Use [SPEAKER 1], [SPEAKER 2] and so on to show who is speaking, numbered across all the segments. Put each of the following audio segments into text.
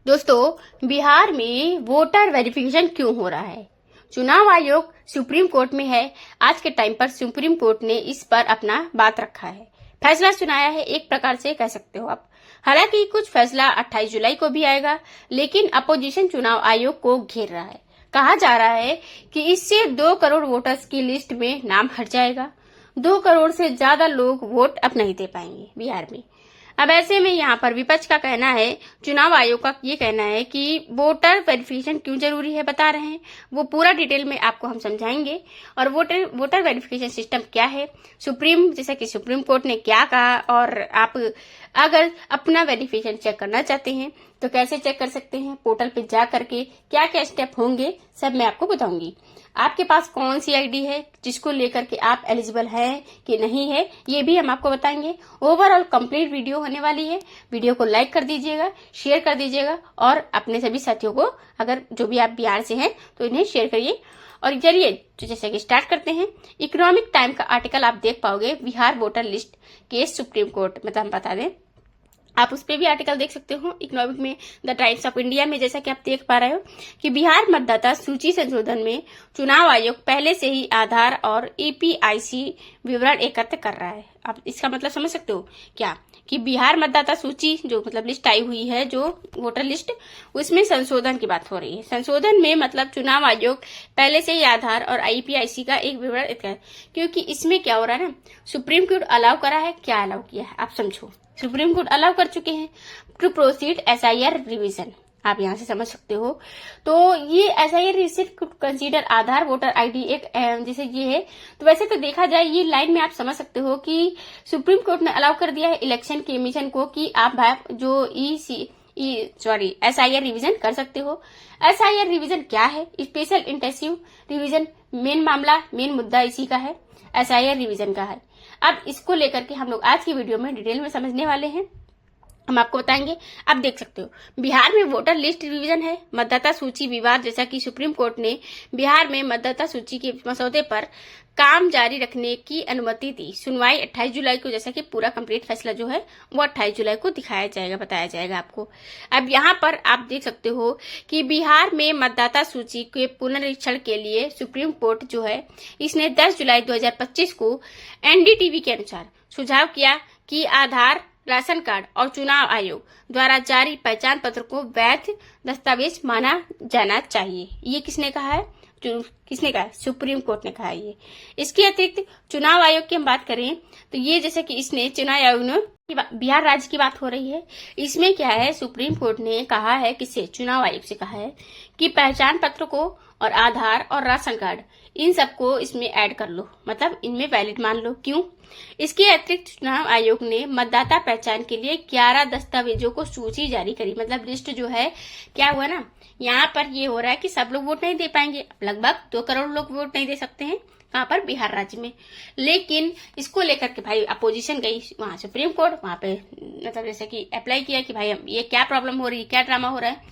[SPEAKER 1] दोस्तों, बिहार में voter verification क्यों हो रहा है? चुनाव आयोग सुप्रीम कोर्ट में है। आज के टाइम पर सुप्रीम कोर्ट ने इस पर अपना बात रखा है, फैसला सुनाया है, एक प्रकार से कह सकते हो आप। हालांकि कुछ फैसला 28 जुलाई को भी आएगा, लेकिन अपोजिशन चुनाव आयोग को घेर रहा है। कहा जा रहा है कि इससे 2 करोड़ वोटर्स की लिस्ट में नाम हट जाएगा। 2 करोड़ से ज्यादा लोग वोट अब नहीं दे पाएंगे बिहार में। अब ऐसे में यहाँ पर विपक्ष का कहना है, चुनाव आयोग का ये कहना है कि वोटर वेरिफिकेशन क्यों जरूरी है बता रहे हैं। वो पूरा डिटेल में आपको हम समझाएंगे। और वोटर वेरिफिकेशन सिस्टम क्या है, जैसा कि सुप्रीम कोर्ट ने क्या कहा, और आप अगर अपना वेरिफिकेशन चेक करना चाहते हैं तो कैसे चेक कर सकते हैं, पोर्टल पे जा करके क्या क्या स्टेप होंगे, सब मैं आपको बताऊंगी। आपके पास कौन सी आईडी है जिसको लेकर के आप एलिजिबल हैं कि नहीं है, ये भी हम आपको बताएंगे। ओवरऑल कंप्लीट वीडियो होने वाली है। वीडियो को लाइक कर दीजिएगा, शेयर कर दीजिएगा, और अपने सभी साथियों को, अगर जो भी आप बिहार से हैं तो इन्हें शेयर करिए। और चलिए तो जैसे कि स्टार्ट करते हैं। इकोनॉमिक टाइम का आर्टिकल आप देख पाओगे, Bihar voter list case supreme court, मतलब हम बता दें, आप उस पर भी आर्टिकल देख सकते हो। इकोनॉमिक में द टाइम्स ऑफ इंडिया में जैसा कि आप देख पा रहे हो कि बिहार मतदाता सूची संशोधन में चुनाव आयोग पहले से ही आधार और ईपीआईसी विवरण एकत्र कर रहा है। आप इसका मतलब समझ सकते हो क्या, कि बिहार मतदाता सूची जो मतलब लिस्ट आई हुई है, जो वोटर लिस्ट, उसमें संशोधन की बात हो रही है। संशोधन में मतलब चुनाव आयोग पहले से ही आधार और आईपीआईसी का एक विवरण, क्योंकि इसमें क्या हो रहा है ना, सुप्रीम कोर्ट अलाउ करा है। क्या अलाउ किया है आप समझो, सुप्रीम कोर्ट अलाउ कर चुके हैं टू प्रोसीड एसआईआर रिवीजन। आप यहाँ से समझ सकते हो। तो ये एसआईआर रिवीजन कंसीडर आधार वोटर आईडी एक जैसे ये है। तो वैसे तो देखा जाए, ये लाइन में आप समझ सकते हो कि सुप्रीम कोर्ट ने अलाउ कर दिया है इलेक्शन कमीशन को कि आप जो एसआईआर रिवीजन कर सकते हो। एसआईआर रिवीजन क्या है? Special intensive revision. मेन मुद्दा इसी का है, एसआईआर रिवीजन का है। अब इसको लेकर के हम लोग आज की वीडियो में डिटेल में समझने वाले हैं। हम आपको बताएंगे। आप देख सकते हो बिहार में वोटर लिस्ट रिवीजन है, मतदाता सूची विवाद, जैसा कि सुप्रीम कोर्ट ने बिहार में मतदाता सूची के मसौदे पर काम जारी रखने की अनुमति दी। सुनवाई 28 जुलाई को, जैसा कि पूरा कंप्लीट फैसला जो है वो 28 जुलाई को दिखाया जाएगा, बताया जाएगा आपको। अब यहाँ पर आप देख सकते हो कि बिहार में मतदाता सूची के पुनरीक्षण के लिए सुप्रीम कोर्ट जो है, इसने 10 जुलाई 2025 को एनडीटीवी के अनुसार सुझाव किया कि आधार, राशन कार्ड और चुनाव आयोग द्वारा जारी पहचान पत्र को वैध दस्तावेज माना जाना चाहिए। ये किसने कहा है? सुप्रीम कोर्ट ने कहा है ये। इसके अतिरिक्त चुनाव आयोग की हम बात करें तो ये जैसे कि इसने चुनाव आयोग ने, बिहार राज्य की बात हो रही है, इसमें क्या है, सुप्रीम कोर्ट ने कहा है, किससे? चुनाव आयोग से कहा है कि पहचान पत्र को और आधार और राशन कार्ड, इन सबको इसमें ऐड कर लो, मतलब इनमें वैलिड मान लो। क्यों? इसके अतिरिक्त चुनाव आयोग ने मतदाता पहचान के लिए 11 दस्तावेजों को सूची जारी करी। मतलब लिस्ट जो है, क्या हुआ ना, यहाँ पर ये हो रहा है कि सब लोग वोट नहीं दे पाएंगे। लगभग 2 करोड़ लोग वोट नहीं दे सकते हैं, कहाँ पर? बिहार राज्य में। लेकिन इसको लेकर के भाई अपोजिशन गई वहां सुप्रीम कोर्ट, वहां पे मतलब जैसे कि अप्लाई किया कि भाई ये क्या प्रॉब्लम हो रही है, क्या ड्रामा हो रहा है।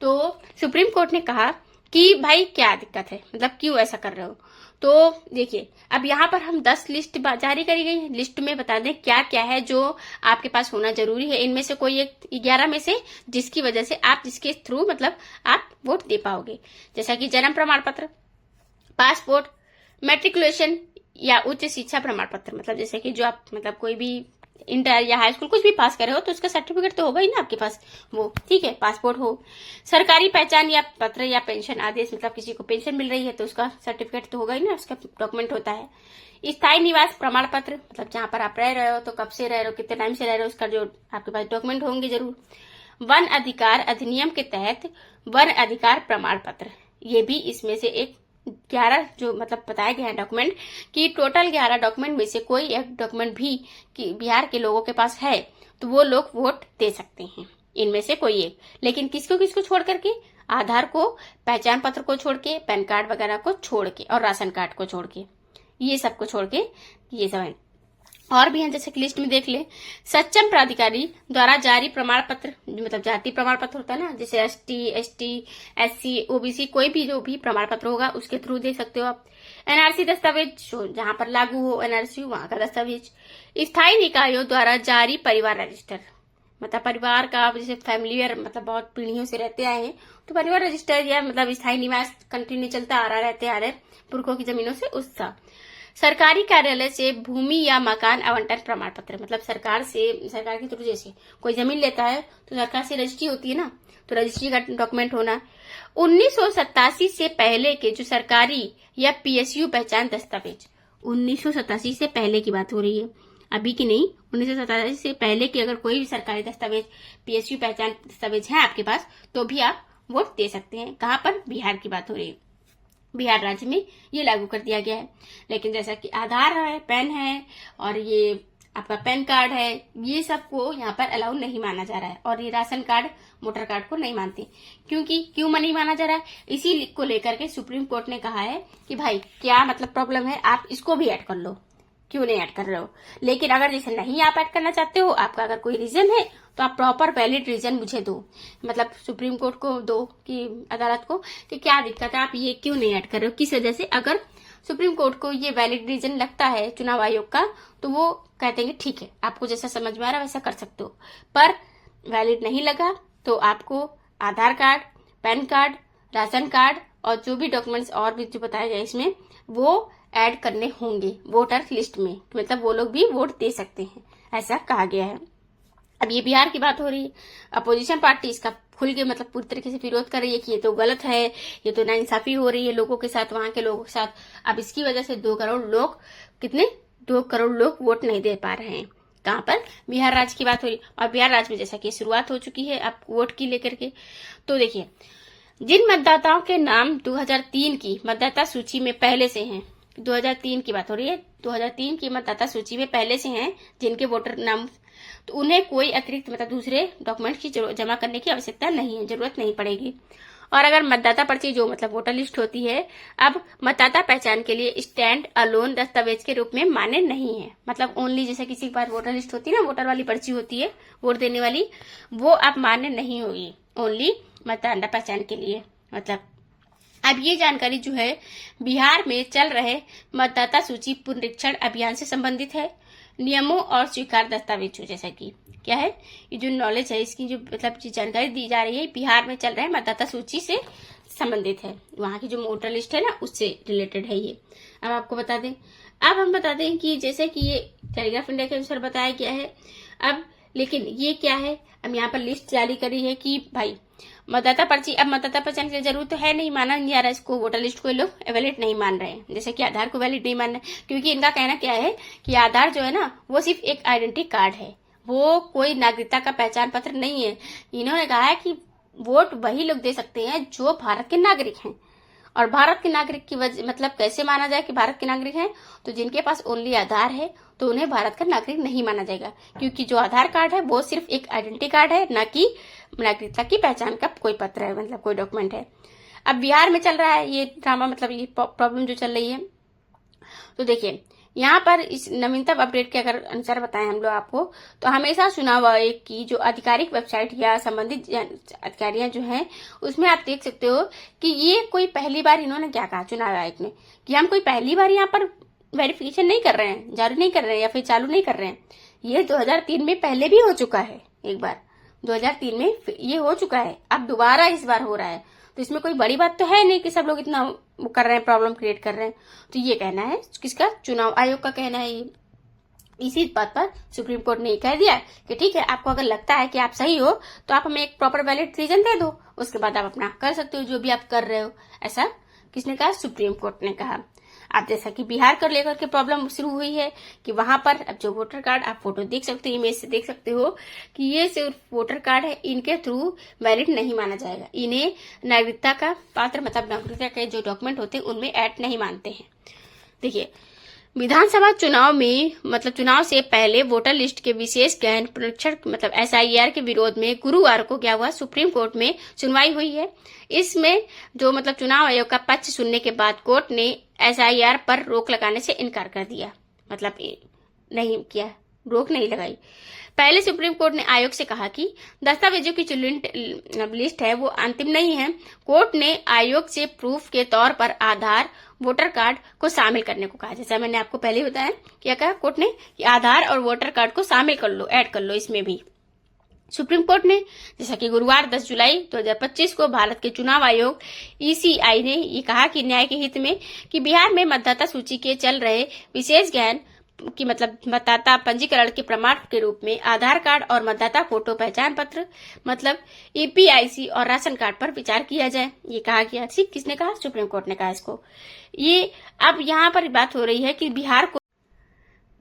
[SPEAKER 1] तो सुप्रीम कोर्ट ने कहा कि भाई क्या दिक्कत है, मतलब क्यों ऐसा कर रहे हो। तो देखिए, अब यहाँ पर हम 10 लिस्ट जारी करी गई है। लिस्ट में बता दें क्या क्या है जो आपके पास होना जरूरी है। इनमें से कोई एक 11 में से जिसकी वजह से आप, जिसके थ्रू मतलब आप वोट दे पाओगे, जैसा कि जन्म प्रमाण पत्र, पासपोर्ट, मैट्रिकुलेशन या उच्च शिक्षा प्रमाण पत्र, मतलब जैसे कि जो आप मतलब कोई भी इंटर या हाई स्कूल कुछ भी पास करे हो तो उसका सर्टिफिकेट तो होगा ही ना आपके पास, वो ठीक है। पासपोर्ट हो, सरकारी पहचान या पत्र या पेंशन आदेश, मतलब किसी को पेंशन मिल रही है तो उसका सर्टिफिकेट तो होगा ही ना, उसका डॉक्यूमेंट होता है। स्थायी निवास प्रमाण पत्र, मतलब जहां पर आप रह रहे हो, तो कब से रह रहे हो, कितने टाइम से रह रहे हो, उसका जो आपके पास डॉक्यूमेंट होंगे जरूर। वन अधिकार अधिनियम के तहत वन अधिकार प्रमाण पत्र, ये भी इसमें से एक 11 जो मतलब बताया गया है डॉक्यूमेंट, कि टोटल 11 डॉक्यूमेंट में से कोई एक डॉक्यूमेंट भी कि बिहार के लोगों के पास है तो वो लोग वोट दे सकते हैं, इनमें से कोई एक। लेकिन किसको किसको छोड़ करके? आधार को, पहचान पत्र को छोड़ के, पैन कार्ड वगैरह को छोड़ के, और राशन कार्ड को छोड़ के, ये सब को छोड़ के, ये सब है। और भी हैं, जैसे कि लिस्ट में देख ले, सक्षम प्राधिकारी द्वारा जारी प्रमाण पत्र, मतलब जाति प्रमाण पत्र होता है ना, जैसे एसटी, एससी, ओबीसी, कोई भी जो भी प्रमाण पत्र होगा उसके थ्रू दे सकते हो आप। एनआरसी दस्तावेज, जहां पर लागू हो एनआरसी, वहां का दस्तावेज। स्थायी निकायों द्वारा जारी परिवार रजिस्टर, मतलब परिवार का, जैसे फैमिली मतलब बहुत पीढ़ियों से रहते आए हैं, तो परिवार रजिस्टर या मतलब स्थायी निवास कंटिन्यू चलता आ रहे पुरखों की जमीनों से उसका। सरकारी कार्यालय से भूमि या मकान आवंटन प्रमाण पत्र, मतलब सरकार के थ्रू जैसे कोई जमीन लेता है तो सरकार से रजिस्ट्री होती है ना, तो रजिस्ट्री का डॉक्यूमेंट होना। 1987 से पहले के जो सरकारी या पीएसयू पहचान दस्तावेज, 1987 से पहले की बात हो रही है, अभी की नहीं। 1987 से पहले के अगर कोई भी सरकारी दस्तावेज, पीएसयू पहचान दस्तावेज है आपके पास, तो भी आप वोट दे सकते हैं। कहाँ पर? बिहार की बात हो रही है। बिहार राज्य में ये लागू कर दिया गया है। लेकिन जैसा कि आधार है, पैन है और ये आपका पैन कार्ड है, ये सबको यहाँ पर अलाउ नहीं माना जा रहा है। और ये राशन कार्ड, वोटर कार्ड को नहीं मानते। क्यों नहीं माना जा रहा है? इसी को लेकर के सुप्रीम कोर्ट ने कहा है कि भाई क्या मतलब प्रॉब्लम है, आप इसको भी ऐड कर लो, क्यों नहीं ऐड कर रहे हो। लेकिन अगर जैसे नहीं आप ऐड करना चाहते हो, आपका अगर कोई रीजन है, तो आप प्रॉपर वैलिड रीजन मुझे दो, मतलब सुप्रीम कोर्ट को दो, कि अदालत को, कि क्या दिक्कत है, आप ये क्यों नहीं ऐड कर रहे हो, किस वजह से। अगर सुप्रीम कोर्ट को ये वैलिड रीजन लगता है चुनाव आयोग का, तो वो कहते हैं ठीक है, आपको जैसा समझ में आ रहा है वैसा कर सकते हो। पर वैलिड नहीं लगा तो आपको Aadhaar card, PAN card, ration card और जो भी डॉक्यूमेंट्स और भी जो बताया गया इसमें, वो ऐड करने होंगे वोटर लिस्ट में, मतलब वो लोग भी वोट दे सकते हैं, ऐसा कहा गया है। अब ये बिहार की बात हो रही है। अपोजिशन पार्टी इसका खुल के मतलब पूरी तरीके से विरोध कर रही है कि ये तो गलत है, ये तो नाइंसाफी हो रही है लोगों के साथ, वहां के लोगों के साथ। अब इसकी वजह से 2 करोड़ लोग वोट नहीं दे पा रहे हैं। कहाँ पर? बिहार राज्य की बात हो रही। और बिहार राज्य में जैसा कि शुरुआत हो चुकी है अब वोट की लेकर के, तो देखिए जिन मतदाताओं के नाम 2003 की मतदाता सूची में पहले से हैं, 2003 की बात हो रही है, 2003 की मतदाता सूची में पहले से हैं जिनके वोटर नाम, तो उन्हें कोई अतिरिक्त मतलब दूसरे डॉक्यूमेंट की जमा करने की आवश्यकता नहीं है, जरूरत नहीं पड़ेगी। और अगर मतदाता पर्ची जो मतलब वोटर लिस्ट होती है, अब मतदाता पहचान के लिए स्टैंड अलोन दस्तावेज के रूप में मान्य नहीं है। मतलब ओनली जैसे किसी के पास वोटर लिस्ट होती है ना, वोटर वाली पर्ची होती है वोट देने वाली, वो अब मान्य नहीं होगी, ओनली मतदाता पहचान के लिए। मतलब अब ये जानकारी जो है बिहार में चल रहे मतदाता सूची पुनरीक्षण अभियान से संबंधित है। नियमों और स्वीकार दस्तावेजों, जैसा कि क्या है, ये जो नॉलेज है इसकी जो मतलब जानकारी दी जा रही है, बिहार में चल रहे मतदाता सूची से संबंधित है, वहां की जो वोटर लिस्ट है ना उससे रिलेटेड है ये। अब आपको बता दें, अब हम बता दें कि जैसे कि ये टेलीग्राफ इंडिया के अनुसार बताया गया है। अब लेकिन ये क्या है, अब यहाँ पर लिस्ट जारी करी है कि भाई मतदाता पर्ची, अब मतदाता पहचान की जरूरत तो है नहीं, माना नहीं जा रहा इसको, वोटर लिस्ट को लोग वैलिड नहीं मान रहे हैं, जैसे कि आधार को वैलिड नहीं मान रहे, क्योंकि इनका कहना क्या है कि आधार जो है ना वो सिर्फ एक आइडेंटिटी कार्ड है, वो कोई नागरिकता का पहचान पत्र नहीं है। इन्होंने कहा है कि वोट वही लोग दे सकते हैं जो भारत के नागरिक हैं। और भारत के नागरिक की वजह मतलब कैसे माना जाए कि भारत के नागरिक हैं, तो जिनके पास ओनली आधार है तो उन्हें भारत का नागरिक नहीं माना जाएगा, क्योंकि जो आधार कार्ड है वो सिर्फ एक आइडेंटिटी कार्ड है, ना कि नागरिकता की पहचान का कोई पत्र है, मतलब कोई डॉक्यूमेंट है। अब बिहार में चल रहा है ये ड्रामा, मतलब ये प्रॉब्लम जो चल रही है। तो देखिए यहाँ पर इस नवीनतम अपडेट के अगर अनुसार बताएं हम लोग आपको, तो हमेशा चुनाव आयोग की जो आधिकारिक वेबसाइट या संबंधित अधिकारियां जो हैं उसमें आप देख सकते हो कि ये कोई पहली बार, इन्होंने क्या कहा चुनाव आयोग ने, कि हम कोई पहली बार यहाँ पर वेरिफिकेशन नहीं कर रहे हैं, जारी नहीं कर रहे हैं या फिर चालू नहीं कर रहे हैं। ये 2003 में पहले भी हो चुका है, एक बार 2003 में ये हो चुका है, अब दोबारा इस बार हो रहा है। तो इसमें कोई बड़ी बात तो है नहीं कि सब लोग इतना वो कर रहे हैं, प्रॉब्लम क्रिएट कर रहे हैं। तो ये कहना है किसका? चुनाव आयोग का कहना है ये। इसी बात पर सुप्रीम कोर्ट ने कह दिया कि ठीक है, आपको अगर लगता है कि आप सही हो तो आप हमें एक प्रॉपर वैलिड रीजन दे दो, उसके बाद आप अपना कर सकते हो जो भी आप कर रहे हो। ऐसा किसने कहा? सुप्रीम कोर्ट ने कहा। अब जैसा कि बिहार को लेकर के प्रॉब्लम शुरू हुई है कि वहां पर अब जो वोटर कार्ड, आप फोटो देख सकते हो, इमेज से देख सकते हो कि ये सिर्फ वोटर कार्ड है, इनके थ्रू वैलिड नहीं माना जाएगा। इन्हें नागरिकता का पात्र मतलब नागरिकता के जो डॉक्यूमेंट होते हैं उनमें ऐड नहीं मानते हैं। देखिए विधानसभा चुनाव में मतलब चुनाव से पहले वोटर लिस्ट के विशेष गहन परीक्षण मतलब SIR के विरोध में गुरुवार को क्या हुआ, सुप्रीम कोर्ट में सुनवाई हुई है। इसमें जो मतलब चुनाव आयोग का पक्ष सुनने के बाद कोर्ट ने SIR पर रोक लगाने से इनकार कर दिया, मतलब नहीं किया, रोक नहीं लगाई। पहले सुप्रीम कोर्ट ने आयोग से कहा कि दस्तावेजों की जो लिस्ट है वो अंतिम नहीं है। कोर्ट ने आयोग से प्रूफ के तौर पर आधार, वोटर कार्ड को शामिल करने को कहा। जैसा मैंने आपको पहले बताया, क्या कहा कोर्ट ने कि आधार और वोटर कार्ड को शामिल कर लो, ऐड कर लो इसमें भी। सुप्रीम कोर्ट ने, जैसा कि गुरुवार 10 जुलाई 2025 को भारत के चुनाव आयोग ECI ने ये कहा कि न्याय के हित में कि बिहार में मतदाता सूची के चल रहे विशेष गहन की मतलब मतदाता पंजीकरण के प्रमाण के रूप में आधार कार्ड और मतदाता फोटो पहचान पत्र मतलब EPIC और राशन कार्ड पर विचार किया जाए। ये कहा गया। ठीक, किसने कहा? सुप्रीम कोर्ट ने कहा इसको। ये अब यहाँ पर बात हो रही है कि बिहार को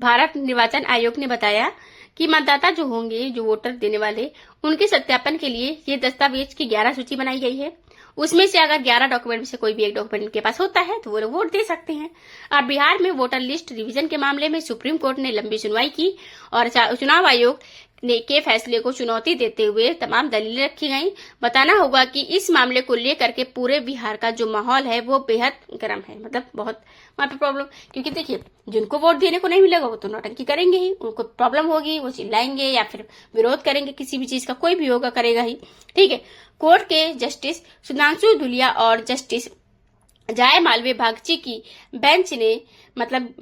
[SPEAKER 1] भारत निर्वाचन आयोग ने बताया कि मतदाता जो होंगे, जो वोटर देने वाले, उनके सत्यापन के लिए ये दस्तावेज की 11 सूची बनाई गई है। उसमें से अगर 11 डॉक्यूमेंट में से कोई भी एक डॉक्यूमेंट उनके पास होता है तो वो वोट दे सकते हैं। अब बिहार में वोटर लिस्ट रिवीजन के मामले में सुप्रीम कोर्ट ने लंबी सुनवाई की और चुनाव आयोग के फैसले को चुनौती देते हुए तमाम दलीलें रखी गई। बताना होगा कि इस मामले को लेकर के पूरे बिहार का जो माहौल है वो बेहद गर्म है, मतलब बहुत वहां पे प्रॉब्लम। क्योंकि देखिए, जिनको वोट देने को नहीं मिलेगा वो तो नौटंकी करेंगे ही, उनको प्रॉब्लम होगी, वो चिल्लाएंगे या फिर विरोध करेंगे, किसी भी चीज का कोई भी होगा करेगा ही। ठीक है, कोर्ट के जस्टिस सुधांशु धुलिया और जस्टिस जय मालवीय बागची की बेंच ने मतलब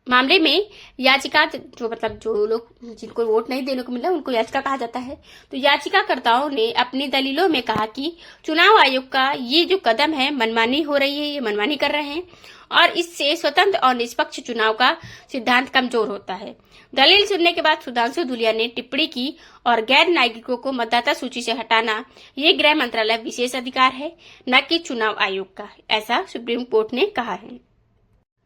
[SPEAKER 1] मामले में याचिका जो लोग जिनको वोट नहीं देने को मिला उनको याचिका कहा जाता है, तो याचिकाकर्ताओं ने अपनी दलीलों में कहा कि चुनाव आयोग का ये जो कदम है मनमानी हो रही है, ये मनमानी कर रहे हैं और इससे स्वतंत्र और निष्पक्ष चुनाव का सिद्धांत कमजोर होता है। दलील सुनने के बाद सुधांशु धुलिया ने टिप्पणी की और गैर नागरिकों को मतदाता सूची से हटाना ये गृह मंत्रालय विशेष अधिकार है, न कि चुनाव आयोग का, ऐसा सुप्रीम कोर्ट ने कहा है।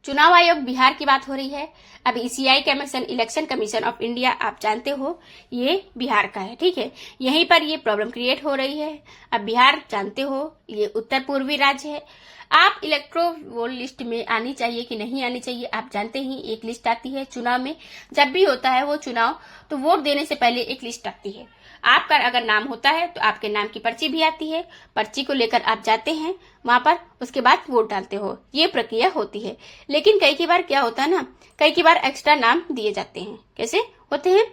[SPEAKER 1] चुनाव आयोग बिहार की बात हो रही है। अब ECI commission, election commission of India, आप जानते हो ये बिहार का है। ठीक है, यहीं पर ये प्रॉब्लम क्रिएट हो रही है। अब बिहार जानते हो ये उत्तर पूर्वी राज्य है। आप इलेक्ट्रोल लिस्ट में आनी चाहिए कि नहीं आनी चाहिए, आप जानते ही एक लिस्ट आती है चुनाव में। जब भी होता है वो चुनाव, तो वोट देने से पहले एक लिस्ट आती है। आपका अगर नाम होता है तो आपके नाम की पर्ची भी आती है, पर्ची को लेकर आप जाते हैं वहां पर, उसके बाद वोट डालते हो, ये प्रक्रिया होती है। लेकिन कई बार क्या होता है ना, कई बार एक्स्ट्रा नाम दिए जाते हैं। कैसे होते हैं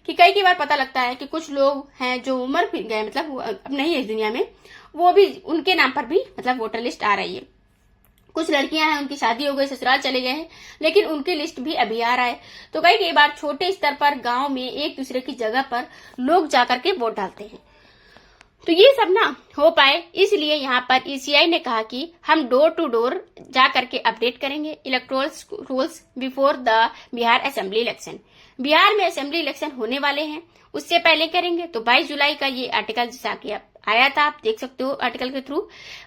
[SPEAKER 1] कि कई बार पता लगता है कि कुछ लोग हैं जो उम्र फिर गए, मतलब अब नहीं है इस दुनिया में, वो भी उनके नाम पर भी मतलब वोटर लिस्ट आ रही है। कुछ लड़कियां हैं उनकी शादी हो गई, ससुराल चले गए हैं, लेकिन उनकी लिस्ट भी अभी आ रहा है। तो कई बार छोटे स्तर पर गांव में एक दूसरे की जगह पर लोग जाकर के वोट डालते हैं। तो ये सब ना हो पाए, इसलिए यहाँ पर ECI ने कहा कि हम डोर टू डोर जा करके अपडेट करेंगे electoral rules before the Bihar assembly election. Bihar में असेंबली इलेक्शन होने वाले हैं, उससे पहले करेंगे। तो 22 जुलाई का ये आर्टिकल जैसा कि आया था, आप देख सकते हो आर्टिकल के थ्रू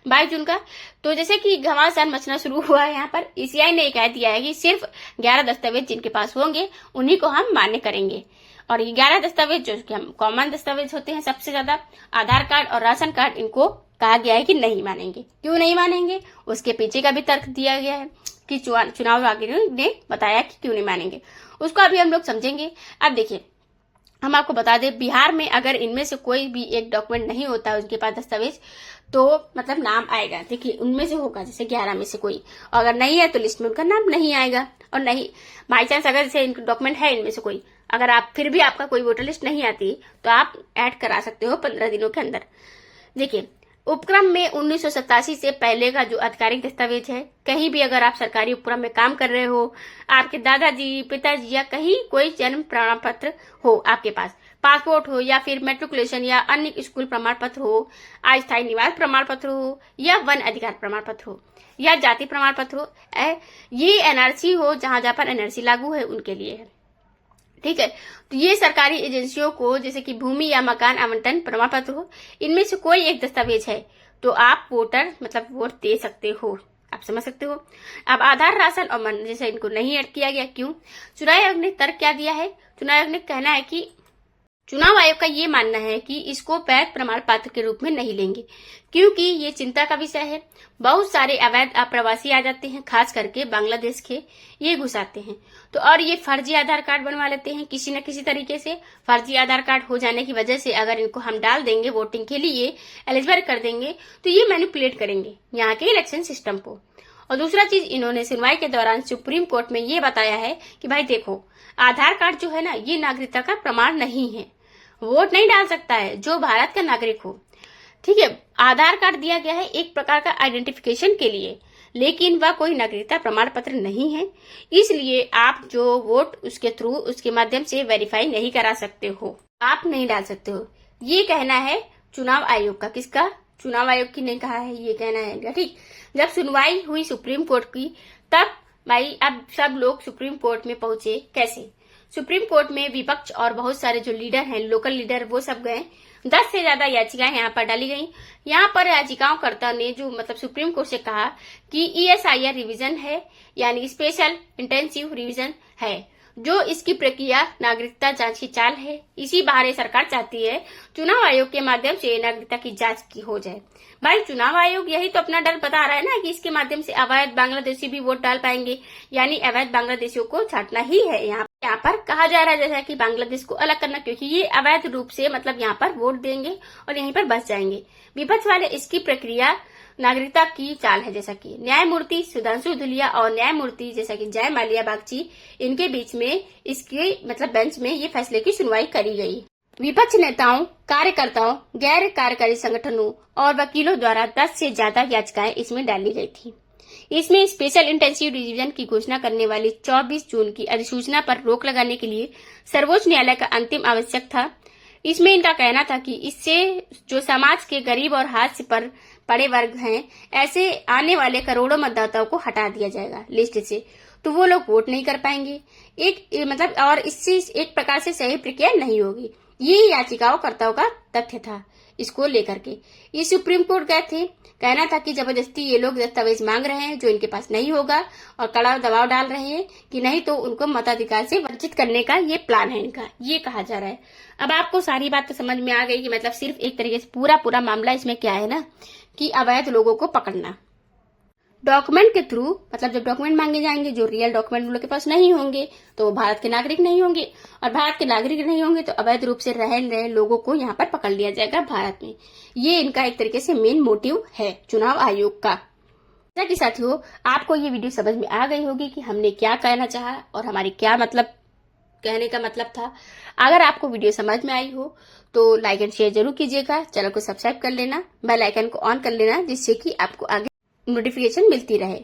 [SPEAKER 1] 22 जून का। तो जैसे कि घमासान मचना शुरू हुआ है यहाँ पर, ECI ने कह दिया है कि सिर्फ 11 दस्तावेज जिनके पास होंगे उन्हीं को हम मान्य करेंगे। और ये 11 दस्तावेज जो कि हम कॉमन दस्तावेज होते हैं सबसे ज्यादा, आधार कार्ड और राशन कार्ड, इनको कहा गया है कि नहीं मानेंगे। क्यों नहीं मानेंगे, उसके पीछे का भी तर्क दिया गया है कि चुनाव आयोग ने बताया कि क्यों नहीं मानेंगे, उसको अभी हम लोग समझेंगे। अब देखिए, हम आपको बता दें, बिहार में अगर इनमें से कोई भी एक डॉक्यूमेंट नहीं होता है उनके पास दस्तावेज, तो मतलब नाम आएगा। देखिए, उनमें से होगा जैसे 11 में से कोई, अगर नहीं है तो लिस्ट में उनका नाम नहीं आएगा। और नहीं बाई चांस अगर जैसे डॉक्यूमेंट है इनमें से कोई, अगर आप फिर भी आपका कोई वोटर लिस्ट नहीं आती तो आप ऐड करा सकते हो 15 दिनों के अंदर। देखिए, उपक्रम में 1987 से पहले का जो आधिकारिक दस्तावेज है, कहीं भी अगर आप सरकारी उपक्रम में काम कर रहे हो, आपके दादाजी, पिताजी या कहीं कोई जन्म प्रमाण पत्र हो आपके पास, पासपोर्ट हो या फिर मेट्रिकुलेशन या अन्य स्कूल प्रमाण पत्र हो, अस्थायी निवास प्रमाण पत्र हो या वन अधिकार प्रमाण पत्र हो या जाति प्रमाण पत्र हो, ये NRC हो, जहां पर NRC लागू है उनके लिए है। ठीक है, तो ये सरकारी एजेंसियों को, जैसे कि भूमि या मकान आवंटन प्रमाण पत्र हो, इनमें से कोई एक दस्तावेज है तो आप वोटर मतलब वोट दे सकते हो। आप समझ सकते हो। अब आधार, राशन और मन जैसे इनको नहीं ऐड किया गया, क्यों? चुनाव आयोग ने तर्क क्या दिया है? चुनाव आयोग ने कहना है कि चुनाव आयोग का ये मानना है कि इसको वैध प्रमाण पत्र के रूप में नहीं लेंगे, क्योंकि ये चिंता का विषय है। बहुत सारे अवैध अप्रवासी आ जाते हैं, खास करके बांग्लादेश के, ये घुस आते हैं तो, और ये फर्जी आधार कार्ड बनवा लेते हैं किसी न किसी तरीके से। फर्जी आधार कार्ड हो जाने की वजह से अगर इनको हम डाल देंगे वोटिंग के लिए, एलिजिबल कर देंगे, तो ये मैनिपुलेट करेंगे यहाँ के इलेक्शन सिस्टम को। और दूसरा चीज, इन्होंने सुनवाई के दौरान सुप्रीम कोर्ट में ये बताया है कि भाई देखो, आधार कार्ड जो है ना, ये नागरिकता का प्रमाण नहीं है, वोट नहीं डाल सकता है जो भारत का नागरिक हो। ठीक है, आधार कार्ड दिया गया है एक प्रकार का आइडेंटिफिकेशन के लिए, लेकिन वह कोई नागरिकता प्रमाण पत्र नहीं है, इसलिए आप जो वोट उसके थ्रू, उसके माध्यम से वेरीफाई नहीं करा सकते हो। आप नहीं डाल सकते हो। ये कहना है चुनाव आयोग का। किसका? चुनाव आयोग की नहीं कहा है, ये कहना है इनका। ठीक, जब सुनवाई हुई सुप्रीम कोर्ट की, तब भाई अब सब लोग सुप्रीम कोर्ट में पहुंचे। कैसे? सुप्रीम कोर्ट में विपक्ष और बहुत सारे जो लीडर हैं, लोकल लीडर, वो सब गए। 10 से ज्यादा याचिकाएं यहाँ पर डाली गई। यहाँ पर याचिकाओंकर्ता ने जो मतलब सुप्रीम कोर्ट से कहा कि ESIR रिवीजन है, यानी स्पेशल इंटेंसिव रिवीजन है, जो इसकी प्रक्रिया नागरिकता जांच की चाल है। इसी बहाने सरकार चाहती है चुनाव आयोग के माध्यम से नागरिकता की जांच की हो जाए। भाई चुनाव आयोग यही तो अपना डर बता रहा है ना कि इसके माध्यम से अवैध बांग्लादेशी भी वोट डाल पाएंगे, यानी अवैध बांग्लादेशियों को छांटना ही है। यहाँ पर कहा जा रहा है जैसा कि बांग्लादेश को अलग करना, क्योंकि ये अवैध रूप से मतलब यहाँ पर वोट देंगे और यहीं पर बस जाएंगे। विपक्ष वाले इसकी प्रक्रिया नागरिकता की चाल है, जैसा कि न्यायमूर्ति सुधांशु धुलिया और न्यायमूर्ति जैसा कि जय माल्या बागची, इनके बीच में इसके मतलब बेंच में ये फैसले की सुनवाई करी गई। विपक्ष नेताओं, कार्यकर्ताओं, गैर कार्यकारी संगठनों और वकीलों द्वारा 10 से ज्यादा याचिकाएं इसमें डाली गई थी। इसमें स्पेशल इंटेंसिव रिवीजन की घोषणा करने वाली 24 जून की अधिसूचना पर रोक लगाने के लिए सर्वोच्च न्यायालय का अंतिम आवश्यक था। इसमें इनका कहना था कि इससे जो समाज के गरीब और हाथ पर पड़े वर्ग हैं, ऐसे आने वाले करोड़ों मतदाताओं को हटा दिया जाएगा लिस्ट से, तो वो लोग वोट नहीं कर पाएंगे। और इससे एक प्रकार से सही प्रक्रिया नहीं होगी। ये याचिकाओंकर्ताओं का तथ्य था। इसको लेकर के ये सुप्रीम कोर्ट गए थे। कहना था कि जबरदस्ती ये लोग दस्तावेज मांग रहे हैं जो इनके पास नहीं होगा, और कड़ा दबाव डाल रहे हैं कि नहीं तो उनको मताधिकार से वंचित करने का ये प्लान है इनका, ये कहा जा रहा है। अब आपको सारी बात तो समझ में आ गई कि मतलब सिर्फ एक तरीके से पूरा मामला इसमें क्या है ना, कि अवैध लोगों को पकड़ना डॉक्यूमेंट के थ्रू। मतलब जब डॉक्यूमेंट मांगे जाएंगे, जो रियल डॉक्यूमेंट उन लोग के पास नहीं होंगे, तो वो भारत के नागरिक नहीं होंगे, और भारत के नागरिक नहीं होंगे तो अवैध रूप से रहे लोगों को यहाँ पर पकड़ लिया जाएगा भारत में। ये इनका एक तरीके से मेन मोटिव है चुनाव आयोग का। जैसा कि साथियों, आपको ये वीडियो समझ में आ गई होगी कि हमने क्या कहना चाहा और हमारी क्या मतलब कहने का मतलब था। अगर आपको वीडियो समझ में आई हो तो लाइक एंड शेयर जरूर कीजिएगा, चैनल को सब्सक्राइब कर लेना, बेल आइकन को ऑन कर लेना, जिससे कि आपको आगे नोटिफिकेशन मिलती रहे।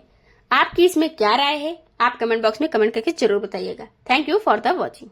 [SPEAKER 1] आपकी इसमें क्या राय है, आप कमेंट बॉक्स में कमेंट करके जरूर बताइएगा। Thank you for the watching.